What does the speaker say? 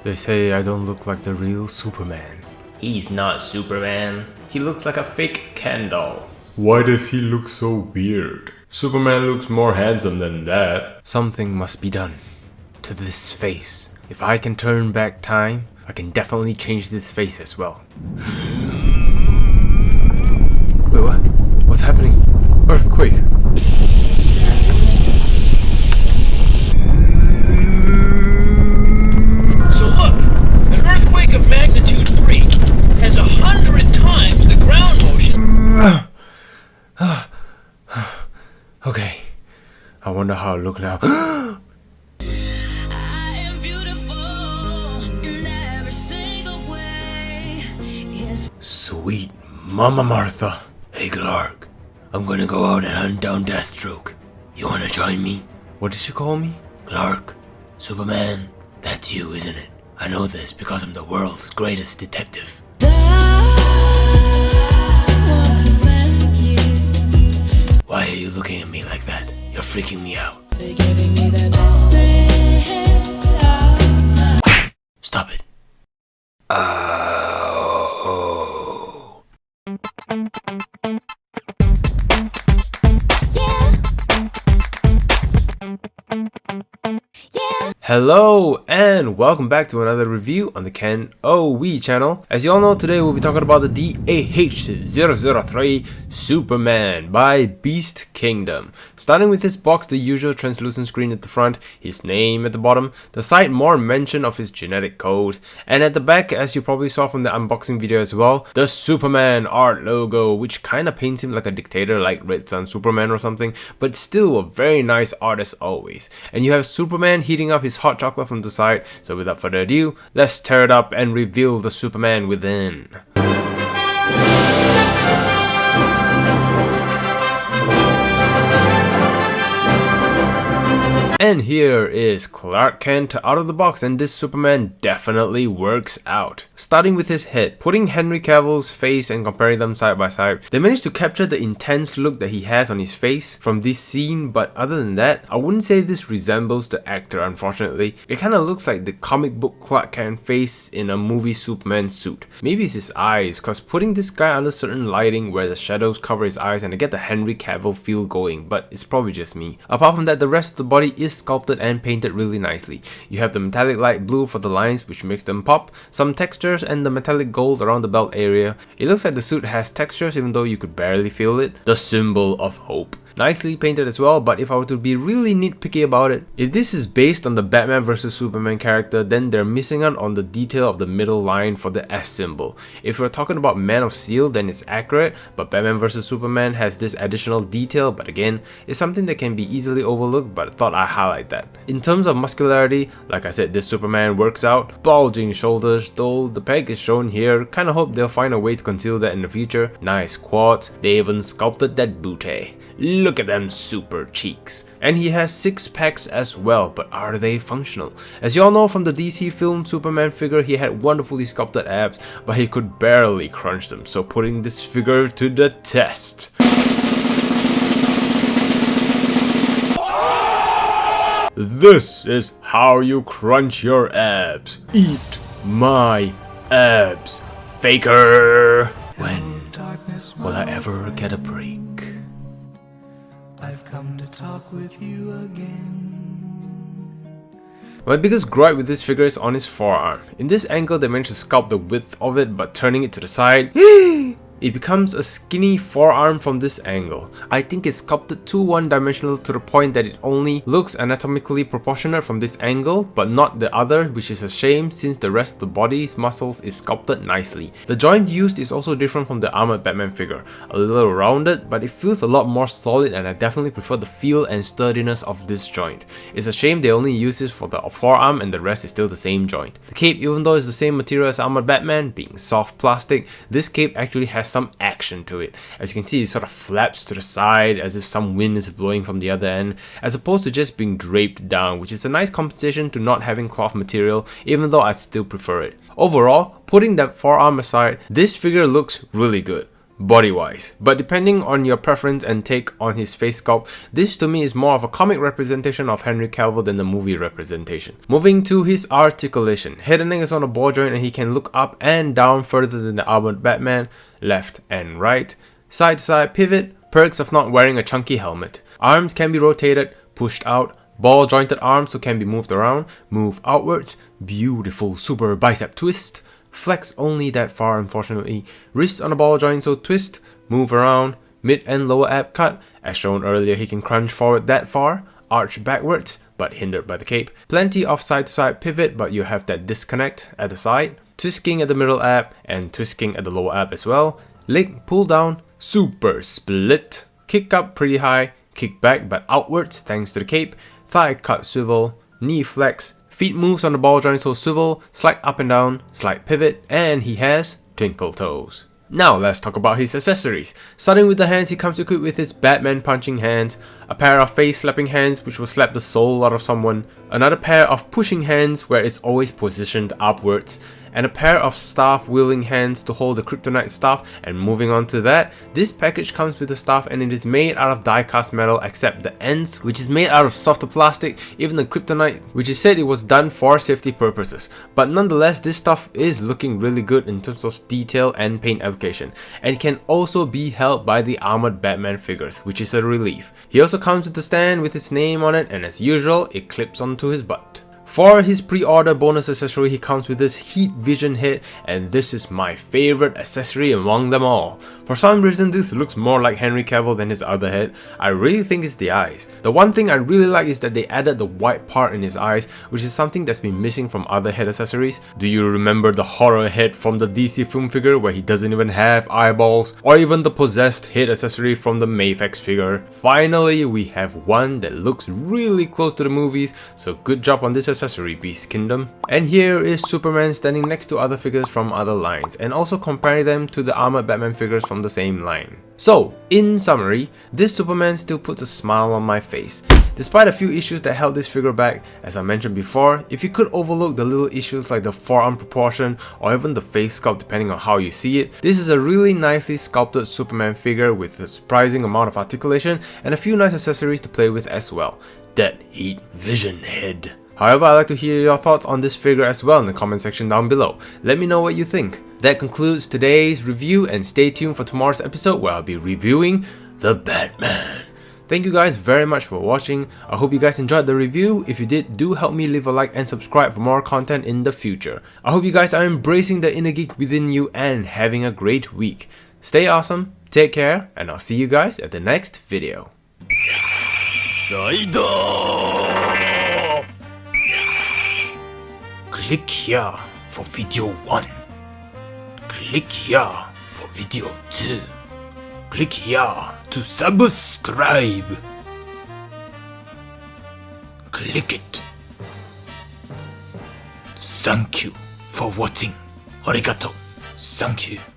They say I don't look like the real Superman. He's not Superman. He looks like a fake Ken doll. Why does he look so weird? Superman looks more handsome than that. Something must be done to this face. If I can turn back time, I can definitely change this face as well. Wait, what? What's happening? Earthquake! So look, an earthquake of magnitude 3 has 100 times the ground motion. Okay, I wonder how I look now. Sweet Mama Martha. Hey Clark, I'm gonna go out and hunt down Deathstroke. You wanna join me? What did you call me? Clark. Superman. That's you, isn't it? I know this because I'm the world's greatest detective. Why are you looking at me like that? You're freaking me out. Stop it. Hello and welcome back to another review on the Ken OW channel. As you all know, today we'll be talking about the DAH-003 Superman by Beast Kingdom. Starting with his box, the usual translucent screen at the front, his name at the bottom, the side more mention of his genetic code, and at the back, as you probably saw from the unboxing video as well, the Superman art logo, which kinda paints him like a dictator like Red Sun Superman or something, but still a very nice art as always. And you have Superman heating up his hot chocolate from the side, so without further ado, let's tear it up and reveal the Superman within. And here is Clark Kent out of the box, and this Superman definitely works out. Starting with his head, putting Henry Cavill's face and comparing them side by side, they managed to capture the intense look that he has on his face from this scene, but other than that, I wouldn't say this resembles the actor, unfortunately. It kinda looks like the comic book Clark Kent face in a movie Superman suit. Maybe it's his eyes, cause putting this guy under certain lighting where the shadows cover his eyes and I get the Henry Cavill feel going, but it's probably just me. Apart from that, the rest of the body is sculpted and painted really nicely. You have the metallic light blue for the lines, which makes them pop, some textures, and the metallic gold around the belt area. It looks like the suit has textures even though you could barely feel it. The symbol of hope. Nicely painted as well, but if I were to be really nitpicky about it, if this is based on the Batman vs Superman character, then they're missing out on the detail of the middle line for the S symbol. If we're talking about Man of Steel, then it's accurate, but Batman vs Superman has this additional detail, but again, it's something that can be easily overlooked, but I thought I'd highlight that. In terms of muscularity, like I said, this Superman works out. Bulging shoulders, though the peg is shown here, kinda hope they'll find a way to conceal that in the future. Nice quads, they even sculpted that booty. Look at them super cheeks. And he has 6 packs as well, but are they functional? As you all know from the DC film Superman figure, he had wonderfully sculpted abs, but he could barely crunch them, so putting this figure to the test. This is how you crunch your abs. Eat my abs, faker. When will I ever get a break? I've come to talk with you again. My biggest gripe with this figure is on his forearm. In this angle, they managed to sculpt the width of it, but turning it to the side, it becomes a skinny forearm from this angle. I think it's sculpted too one-dimensional to the point that it only looks anatomically proportionate from this angle, but not the other, which is a shame since the rest of the body's muscles is sculpted nicely. The joint used is also different from the armored Batman figure. A little rounded, but it feels a lot more solid, and I definitely prefer the feel and sturdiness of this joint. It's a shame they only use this for the forearm and the rest is still the same joint. The cape, even though it's the same material as armored Batman, being soft plastic, this cape actually has some action to it. As you can see, it sort of flaps to the side as if some wind is blowing from the other end, as opposed to just being draped down, which is a nice compensation to not having cloth material, even though I still prefer it. Overall, putting that forearm aside, this figure looks really good. body-wise. But depending on your preference and take on his face sculpt, this to me is more of a comic representation of Henry Cavill than the movie representation. Moving to his articulation. Head and neck is on a ball joint and he can look up and down further than the armored Batman, left and right. Side to side pivot, perks of not wearing a chunky helmet. Arms can be rotated, pushed out, ball jointed arms so can be moved around, move outwards, beautiful super bicep twist. Flex only that far unfortunately. Wrist on a ball joint so twist, move around, mid and lower ab cut. As shown earlier he can crunch forward that far, arch backwards but hindered by the cape. Plenty of side to side pivot but you have that disconnect at the side. Twisting at the middle ab and twisting at the lower ab as well. Leg pull down, super split. Kick up pretty high, kick back but outwards thanks to the cape. Thigh cut swivel, knee flex. Feet moves on the ball joint so swivel, slide up and down, slide pivot, and he has twinkle toes. Now let's talk about his accessories. Starting with the hands, he comes equipped with his Batman punching hands, a pair of face slapping hands which will slap the soul out of someone, another pair of pushing hands where it's always positioned upwards, and a pair of staff wielding hands to hold the kryptonite staff. And moving on to that, this package comes with the staff and it is made out of die-cast metal except the ends, which is made out of softer plastic, even the kryptonite, which is said it was done for safety purposes. But nonetheless, this stuff is looking really good in terms of detail and paint application, and it can also be held by the armored Batman figures, which is a relief. He also comes with a stand with his name on it, and as usual, it clips onto his butt. For his pre-order bonus accessory, he comes with this heat vision head, and this is my favorite accessory among them all. For some reason this looks more like Henry Cavill than his other head. I really think it's the eyes. The one thing I really like is that they added the white part in his eyes, which is something that's been missing from other head accessories. Do you remember the horror head from the DC film figure where he doesn't even have eyeballs? Or even the possessed head accessory from the Mafex figure? Finally, we have one that looks really close to the movies, so good job on this accessory, Beast Kingdom. And here is Superman standing next to other figures from other lines, and also comparing them to the armored Batman figures from the same line. So, in summary, this Superman still puts a smile on my face. Despite a few issues that held this figure back, as I mentioned before, if you could overlook the little issues like the forearm proportion or even the face sculpt depending on how you see it, this is a really nicely sculpted Superman figure with a surprising amount of articulation and a few nice accessories to play with as well. That heat vision head. However, I'd like to hear your thoughts on this figure as well in the comment section down below. Let me know what you think. That concludes today's review, and stay tuned for tomorrow's episode where I'll be reviewing the Batman. Thank you guys very much for watching. I hope you guys enjoyed the review. If you did, do help me leave a like and subscribe for more content in the future. I hope you guys are embracing the inner geek within you and having a great week. Stay awesome, take care, and I'll see you guys at the next video. Click here for video 1. Click here for video 2. Click here to subscribe. Click it. Thank you for watching. Arigato. Thank you.